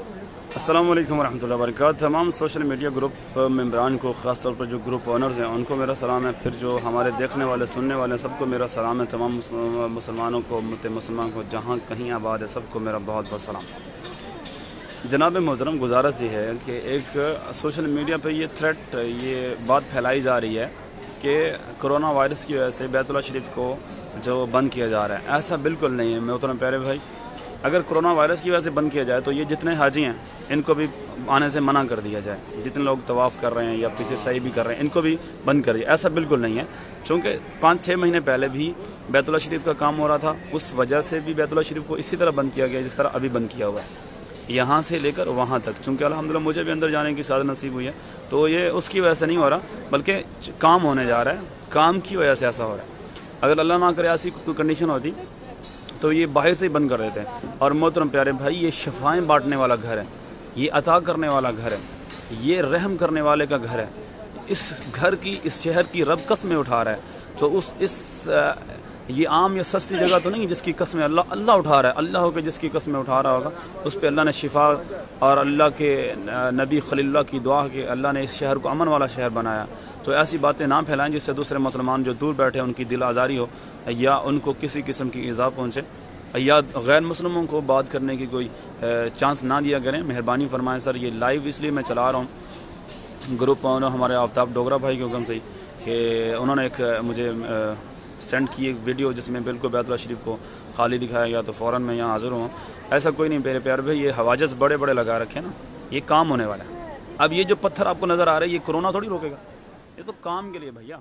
अस्सलाम वालेकुम रहमतुल्लाहि व बरकातहू। तमाम सोशल मीडिया ग्रुप मेंबरान को, ख़ास तौर पर जो ग्रुप ओनर्स हैं उनको मेरा सलाम है। फिर जो हमारे देखने वाले सुनने वाले हैं सबको मेरा सलाम है। तमाम मुसलमानों को, मुसलमान को जहाँ कहीं आबाद है सबको मेरा बहुत बहुत सलाम। जनाब मोहतरम, गुजारिश ये है कि एक सोशल मीडिया पे ये थ्रेट, ये बात फैलाई जा रही है कि कोरोना वायरस की वजह से बैतुल्लाह शरीफ को जो बंद किया जा रहा है। ऐसा बिल्कुल नहीं है मोहतरम प्यारे भाई। अगर कोरोना वायरस की वजह से बंद किया जाए तो ये जितने हाजी हैं इनको भी आने से मना कर दिया जाए। जितने लोग तवाफ़ कर रहे हैं या पीछे सही भी कर रहे हैं इनको भी बंद कर दिया। ऐसा बिल्कुल नहीं है, चूँकि 5-6 महीने पहले भी बैतुल्लाह शरीफ का काम हो रहा था। उस वजह से भी बैतुल्लाह शरीफ को इसी तरह बंद किया गया जिस तरह अभी बंद किया हुआ है, यहाँ से लेकर वहाँ तक। चूँकि अल्हम्दुलिल्लाह मुझे भी अंदर जाने की सादत नसीब हुई है, तो ये उसकी वजह से नहीं हो रहा, बल्कि काम होने जा रहा है, काम की वजह से ऐसा हो रहा है। अगर अल्लाह ना करे ऐसी कोई कंडीशन होती तो ये बाहर से ही बंद कर देते हैं। और मोहतरम प्यारे भाई, ये शफ़ाएँ बांटने वाला घर है, ये अता करने वाला घर है, ये रहम करने वाले का घर है। इस घर की, इस शहर की रब कसमें उठा रहा है। तो ये आम या सस्ती जगह तो नहीं जिसकी कसमें अल्लाह उठा रहा है। अल्लाह हो के जिसकी कसमें उठा रहा होगा उस पर अल्लाह ने शिफा, और अल्लाह के नबी खलीलुल्लाह की दुआ के अल्लाह ने इस शहर को अमन वाला शहर बनाया। तो ऐसी बातें ना फैलाएं जिससे दूसरे मुसलमान जो दूर बैठे हैं उनकी दिल आज़ारी हो या उनको किसी किस्म की ईज़ा पहुँचे, या गैर मुस्लिमों को बात करने की कोई चांस ना दिया करें। मेहरबानी फरमाएं। सर, ये लाइव इसलिए मैं चला रहा हूँ ग्रुप ओनर हमारे आफ्ताब डोगरा भाई के हुक्म से कि उन्होंने एक मुझे सेंड की एक वीडियो जिसमें बिल्कुल बैतुल्लाह शरीफ को खाली दिखाया गया, तो फ़ौरन मैं यहाँ हाज़िर हूँ। ऐसा कोई नहीं मेरे प्यारे भाई, ये हवाजस बड़े बड़े लगा रखे हैं ना, ये काम होने वाला है। अब ये जो पत्थर आपको नज़र आ रहा है ये कोरोना थोड़ी रोकेगा, ये तो काम के लिए भैया।